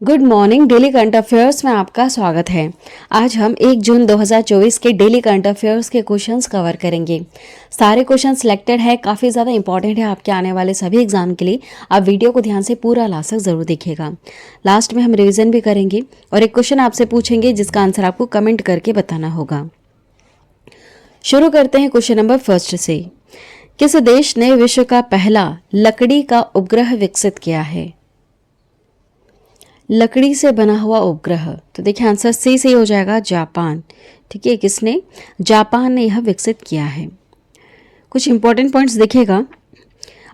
Good morning. Daily current affairs में आपका स्वागत है। आज हम 1 जून 2024 के डेली करंट अफेयर्स के क्वेश्चंस कवर करेंगे। सारे क्वेश्चन सिलेक्टेड है, काफ़ी ज़्यादा इंपॉर्टेंट है आपके आने वाले सभी एग्जाम के लिए। आप वीडियो को ध्यान से पूरा लास्ट तक ज़रूर देखिएगा। लास्ट में हम रिवीजन भी करेंगे और एक क्वेश्चन आपसे पूछेंगे जिसका आंसर आपको कमेंट करके बताना होगा। शुरू करते हैं क्वेश्चन नंबर फर्स्ट से। किस देश ने विश्व का पहला लकड़ी का उपग्रह विकसित किया है? लकड़ी से बना हुआ उपग्रह, तो देखिए आंसर सी से हो जाएगा, जापान। ठीक है, किसने? जापान ने यह विकसित किया है। कुछ इंपॉर्टेंट पॉइंट्स देखिएगा।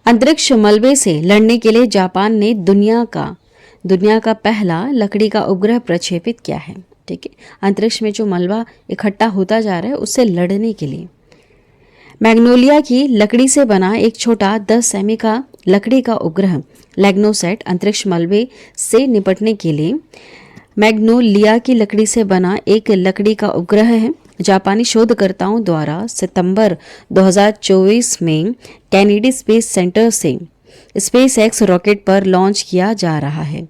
अंतरिक्ष मलबे से लड़ने के लिए जापान ने दुनिया का पहला लकड़ी का उपग्रह प्रक्षेपित किया है। ठीक है, अंतरिक्ष में जो मलबा इकट्ठा होता जा रहा है उससे लड़ने के लिए। मैग्नोलिया की लकड़ी से बना एक छोटा 10 सेमी का लकड़ी का उपग्रह लैग्नोसैट अंतरिक्ष मलबे से निपटने के लिए मैग्नोलिया की लकड़ी से बना एक लकड़ी का उपग्रह है। जापानी शोधकर्ताओं द्वारा सितंबर 2024 में कैनेडी स्पेस सेंटर से स्पेस एक्स रॉकेट पर लॉन्च किया जा रहा है।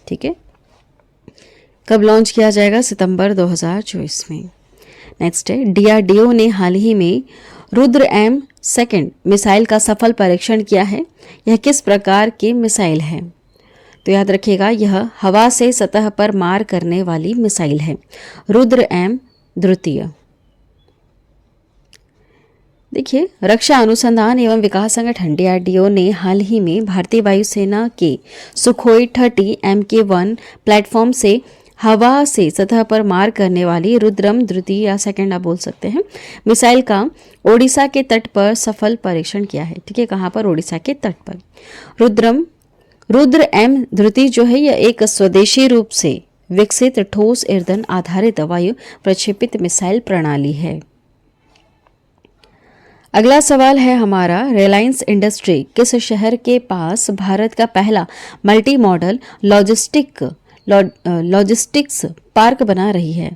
ठीक है, कब लॉन्च किया जाएगा? सितंबर 2024 में। नेक्स्ट है, डीआरडीओ ने हाल ही में रुद्र एम सेकेंड मिसाइल का सफल परीक्षण किया है। यह किस प्रकार की मिसाइल है? तो याद रखिएगा, यह हवा से सतह पर मार करने वाली मिसाइल है, रुद्र एम द्वितीय। देखिए, रक्षा अनुसंधान एवं विकास संगठन डीआरडीओ ने हाल ही में भारतीय वायुसेना के सुखोई 30 MK1 प्लेटफॉर्म से हवा से सतह पर मार करने वाली रुद्रम द्वितीय या सेकंड आप बोल सकते हैं मिसाइल का ओडिशा के तट पर सफल परीक्षण किया है। ठीक है, कहाँ पर? ओडिशा के तट पर। रुद्र एम द्वितीय जो है यह एक स्वदेशी रूप से विकसित ठोस ईंधन आधारित वायु प्रक्षेपित मिसाइल प्रणाली है। अगला सवाल है हमारा, रिलायंस इंडस्ट्री किस शहर के पास भारत का पहला मल्टी मॉडल लॉजिस्टिक्स पार्क बना रही है?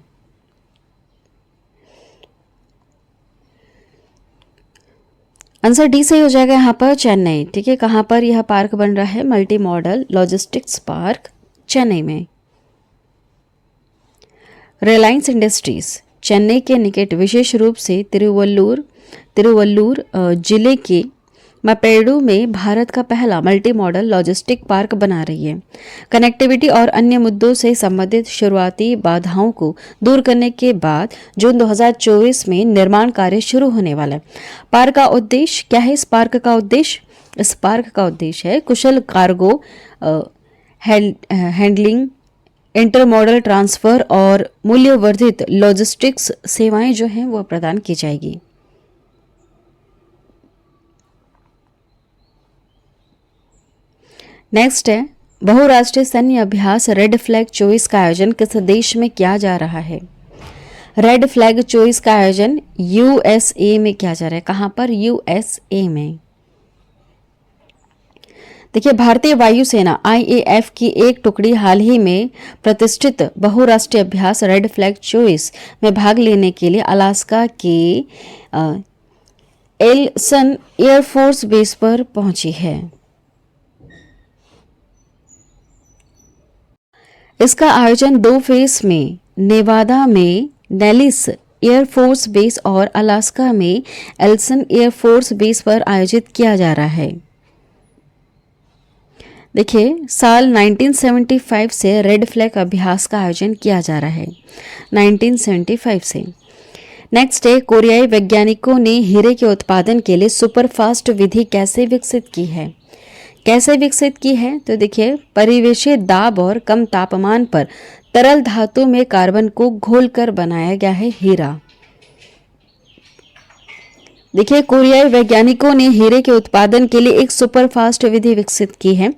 आंसर डी से हो जाएगा यहाँ पर, चेन्नई। ठीक है, कहाँ पर यह पार्क बन रहा है? Multi modal logistics park Chennai में। रिलायंस इंडस्ट्रीज चेन्नई के निकट विशेष रूप से तिरुवल्लुर जिले के मपेडू में भारत का पहला मल्टी मॉडल लॉजिस्टिक पार्क बना रही है। कनेक्टिविटी और अन्य मुद्दों से संबंधित शुरुआती बाधाओं को दूर करने के बाद जून 2024 में निर्माण कार्य शुरू होने वाला है। पार्क का उद्देश्य क्या है? इस पार्क का उद्देश्य है कुशल कार्गो हैंडलिंग, इंटरमॉडल ट्रांसफर और मूल्यवर्धित लॉजिस्टिक्स सेवाएं जो हैं वो प्रदान की जाएगी। नेक्स्ट है, बहुराष्ट्रीय सैन्य अभ्यास रेड फ्लैग 24 का आयोजन किस देश में किया जा रहा है? रेड फ्लैग 24 का आयोजन यूएसए में किया जा रहा है। कहां पर? यूएसए में। देखिए, भारतीय वायुसेना आईएएफ की एक टुकड़ी हाल ही में प्रतिष्ठित बहुराष्ट्रीय अभ्यास रेड फ्लैग 24 में भाग लेने के लिए अलास्का के एल्सन एयरफोर्स बेस पर पहुंची है। इसका आयोजन 2 फेज में नेवादा में नेलिस एयरफोर्स बेस और अलास्का में एल्सन एयरफोर्स बेस पर आयोजित किया जा रहा है। देखिए, साल 1975 से रेड फ्लैग अभ्यास का आयोजन किया जा रहा है, 1975 से। नेक्स्ट है, कोरियाई वैज्ञानिकों ने हीरे के उत्पादन के लिए सुपरफास्ट विधि कैसे विकसित की है? तो देखिए, परिवेशीय दाब और कम तापमान पर तरल धातु में कार्बन को घोलकर बनाया गया है हीरा। देखिए, कोरियाई वैज्ञानिकों ने हीरे के उत्पादन के लिए एक सुपरफास्ट विधि विकसित की है।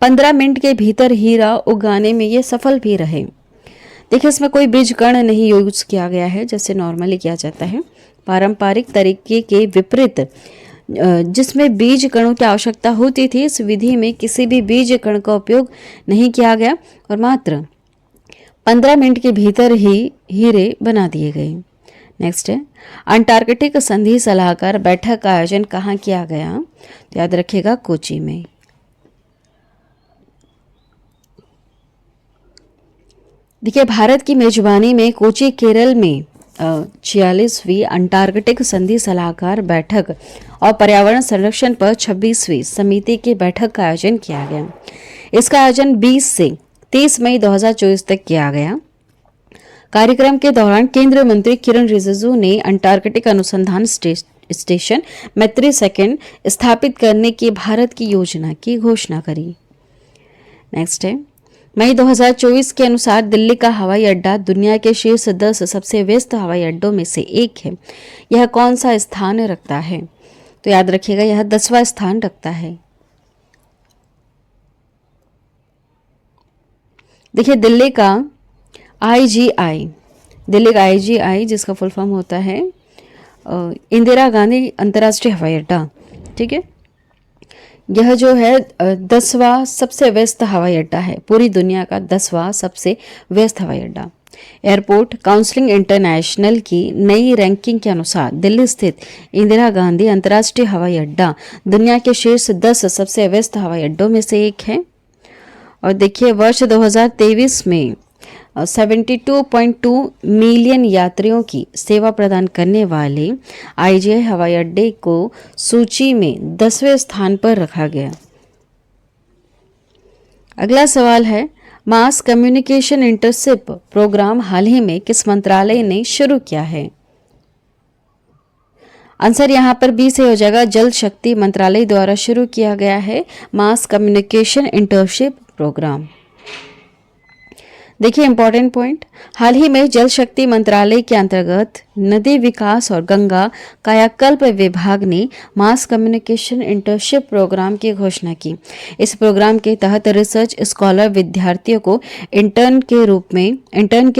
15 मिनट के भीतर हीरा उगाने में ये सफल भी रहे। देखिए, इसमें कोई बीज कण नहीं यूज किया गया है जैसे नॉर्मली किया जाता है। पारंपरिक तरीके के विपरीत जिसमें बीज कणों की आवश्यकता होती थी, इस विधि में किसी भी बीज कण का उपयोग नहीं किया गया और मात्र 15 मिनट के भीतर ही हीरे बना दिए गए। नेक्स्ट है, अंटार्कटिक संधि सलाहकार बैठक का आयोजन कहाँ किया गया? तो याद रखिएगा, कोची में। देखिए, भारत की मेजबानी में कोची केरल में 46वीं अंटार्कटिक संधि सलाहकार बैठक और पर्यावरण संरक्षण पर 26वीं समिति की बैठक का आयोजन किया गया। इसका आयोजन 20 से 30 मई 2024 तक किया गया। कार्यक्रम के दौरान केंद्रीय मंत्री किरण रिजिजू ने अंटार्कटिक अनुसंधान स्टेशन मैत्री सेकंड स्थापित करने की भारत की योजना की घोषणा करी। नेक्स्ट है, मई 2024 के अनुसार दिल्ली का हवाई अड्डा दुनिया के शीर्ष 10 सबसे व्यस्त हवाई अड्डों में से एक है। यह कौन सा स्थान रखता है? तो याद रखिएगा, यह 10वां स्थान रखता है। देखिए, दिल्ली का IGI जिसका फुल फॉर्म होता है इंदिरा गांधी अंतर्राष्ट्रीय हवाई अड्डा, ठीक है। यह जो है 10वां सबसे व्यस्त हवाई अड्डा है, पूरी दुनिया का 10वां सबसे व्यस्त हवाई अड्डा। एयरपोर्ट काउंसिल इंटरनेशनल की नई रैंकिंग के अनुसार दिल्ली स्थित इंदिरा गांधी अंतर्राष्ट्रीय हवाई अड्डा दुनिया के शीर्ष 10 सबसे व्यस्त हवाई अड्डों में से एक है। और देखिए, वर्ष 2023 में 72.2 मिलियन यात्रियों की सेवा प्रदान करने वाले IGI हवाई अड्डे को सूची में 10वें स्थान पर रखा गया। अगला सवाल है, मास कम्युनिकेशन इंटर्नशिप प्रोग्राम हाल ही में किस मंत्रालय ने शुरू किया है? आंसर यहाँ पर बी से हो जाएगा, जल शक्ति मंत्रालय द्वारा शुरू किया गया है मास कम्युनिकेशन इंटर्नशिप प्रोग्राम। देखिए, इंपॉर्टेंट पॉइंट, हाल ही में जल शक्ति मंत्रालय के अंतर्गत नदी विकास और गंगा कायाकल्प विभाग ने मास कम्युनिकेशन इंटर्नशिप प्रोग्राम की घोषणा की। इस प्रोग्राम के तहत रिसर्च स्कॉलर विद्यार्थियों को इंटर्न के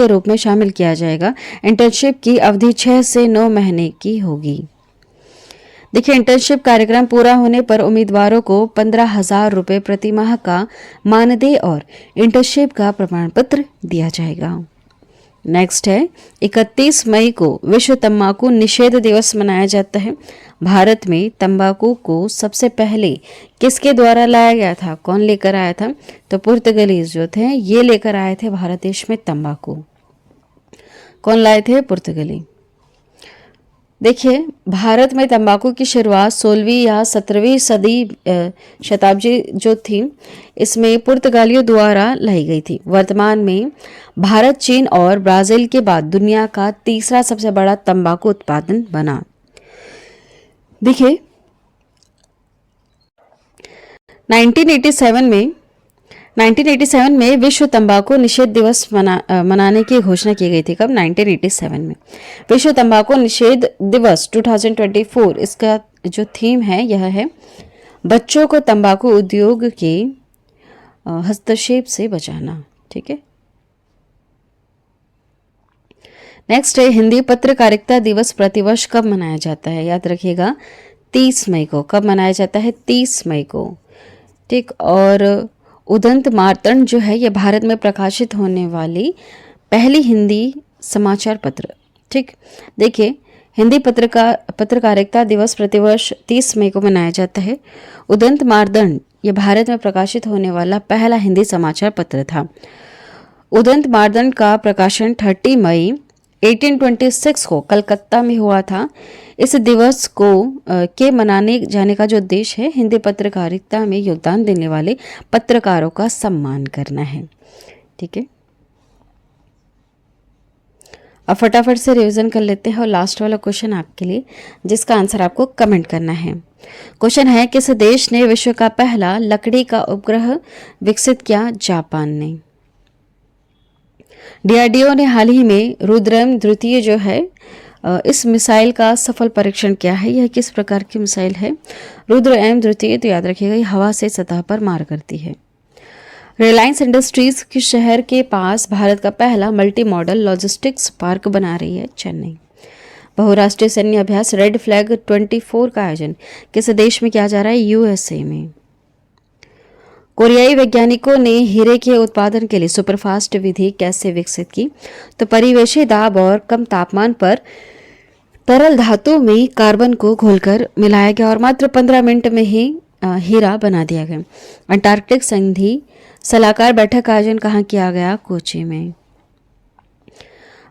रूप में शामिल किया जाएगा। इंटर्नशिप की अवधि 6 से 9 महीने की होगी। देखिए, इंटर्नशिप कार्यक्रम पूरा होने पर उम्मीदवारों को 15,000 रुपये प्रति माह का मानदेय और इंटर्नशिप का प्रमाण पत्र दिया जाएगा। नेक्स्ट है, 31 मई को विश्व तंबाकू निषेध दिवस मनाया जाता है। भारत में तंबाकू को सबसे पहले किसके द्वारा लाया गया था? कौन लेकर आया था? तो पुर्तगालीज जो थे ये लेकर आए थे भारत देश में तंबाकू। कौन लाए थे? पुर्तगाली। देखिए, भारत में तंबाकू की शुरुआत 16वीं या 17वीं शताब्दी जो थी इसमें पुर्तगालियों द्वारा लाई गई थी। वर्तमान में भारत, चीन और ब्राजील के बाद दुनिया का तीसरा सबसे बड़ा तंबाकू उत्पादन बना। देखिए, 1987 में विश्व तंबाकू निषेध दिवस मनाने की घोषणा की गई थी। कब? 1987 में विश्व तंबाकू निषेध दिवस 2024। इसका जो थीम है यह है बच्चों को तंबाकू उद्योग के हस्तक्षेप से बचाना। ठीक है। नेक्स्ट है, हिंदी पत्रकारिता दिवस प्रतिवर्ष कब मनाया जाता है? याद रखिएगा, 30 मई को। कब मनाया जाता है? 30 मई को। ठीक। और उदंत मार्तंड जो है ये भारत में प्रकाशित होने वाली पहली हिंदी समाचार पत्र। ठीक। देखिए, हिंदी पत्रकारिता दिवस प्रतिवर्ष 30 मई को मनाया जाता है। उदंत मार्तंड ये भारत में प्रकाशित होने वाला पहला हिंदी समाचार पत्र था। उदंत मार्तंड का प्रकाशन 30 मई 1826 को कलकत्ता में हुआ था। इस दिवस को के मनाने जाने का जो उद्देश्य है हिंदी पत्रकारिता में योगदान देने वाले पत्रकारों का सम्मान करना है। ठीक है। अब फटाफट से रिवीजन कर लेते हैं और लास्ट वाला क्वेश्चन आपके लिए, जिसका आंसर आपको कमेंट करना है। क्वेश्चन है, किस देश ने विश्व का पहला लकड़ी का उपग्रह विकसित किया? जापान ने। DRDO ने हाल ही में रुद्रम द्वितीय जो है इस मिसाइल का सफल परीक्षण किया है। यह किस प्रकार की मिसाइल है? रुद्र एम द्वितीय। तो याद रखिएगा, ये हवा से सतह पर मार करती है। रिलायंस इंडस्ट्रीज किस शहर के पास भारत का पहला मल्टी मॉडल लॉजिस्टिक्स पार्क बना रही है? चेन्नई। बहुराष्ट्रीय सैन्य अभ्यास रेड फ्लैग 24 का आयोजन किस देश में किया जा रहा है? USA में। कोरियाई वैज्ञानिकों ने हीरे के उत्पादन के लिए सुपरफास्ट विधि कैसे विकसित की? तो परिवेशी दाब और कम तापमान पर तरल धातु में कार्बन को घोलकर मिलाया गया और मात्र 15 मिनट में ही हीरा बना दिया गया। अंटार्कटिक संधि सलाहकार बैठक का आयोजन कहाँ किया गया? कोची में।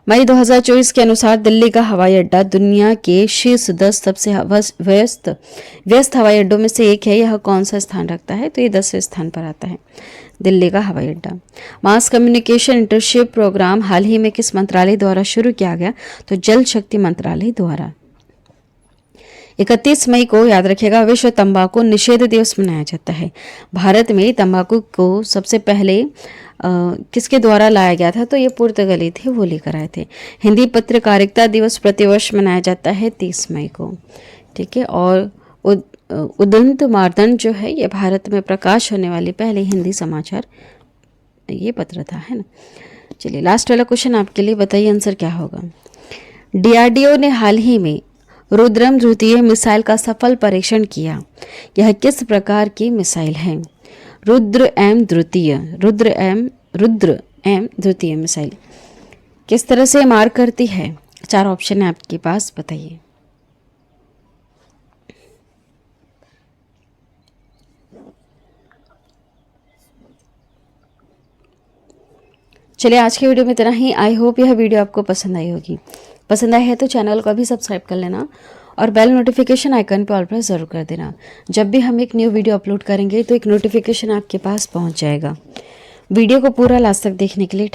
मई 2024 के अनुसार दिल्ली का हवाई अड्डा दुनिया के शीर्ष 10 सबसे व्यस्त हवाई अड्डों में से एक है। यह कौन सा स्थान रखता है? तो ये 10वें स्थान पर आता है, दिल्ली का हवाई अड्डा। मास कम्युनिकेशन इंटर्नशिप प्रोग्राम हाल ही में किस मंत्रालय द्वारा शुरू किया गया? तो जल शक्ति मंत्रालय द्वारा। 31 मई को याद रखिएगा विश्व तंबाकू निषेध दिवस मनाया जाता है। भारत में तंबाकू को सबसे पहले किसके द्वारा लाया गया था? तो ये पुर्तगाली थे, वो लेकर आए थे। हिंदी पत्रकारिता दिवस प्रतिवर्ष मनाया जाता है 30 मई को, ठीक है। और उदंत मार्तंड जो है ये भारत में प्रकाश होने वाली पहले हिंदी समाचार ये पत्र था, है ना। चलिए लास्ट वाला क्वेश्चन आपके लिए, बताइए आंसर क्या होगा। DRDO ने हाल ही में रुद्रम द्वितीय मिसाइल का सफल परीक्षण किया। यह किस प्रकार की मिसाइल है? रुद्र एम द्वितीय मिसाइल किस तरह से मार करती है? 4 ऑप्शन है आपके पास, बताइए। चलिए आज की वीडियो में इतना ही। आई होप यह वीडियो आपको पसंद आई होगी। पसंद आई है तो चैनल को अभी सब्सक्राइब कर लेना और बेल नोटिफिकेशन आइकन पर ऑल प्रेस ज़रूर कर देना। जब भी हम एक न्यू वीडियो अपलोड करेंगे तो एक नोटिफिकेशन आपके पास पहुंच जाएगा। वीडियो को पूरा लास्ट तक देखने के लिए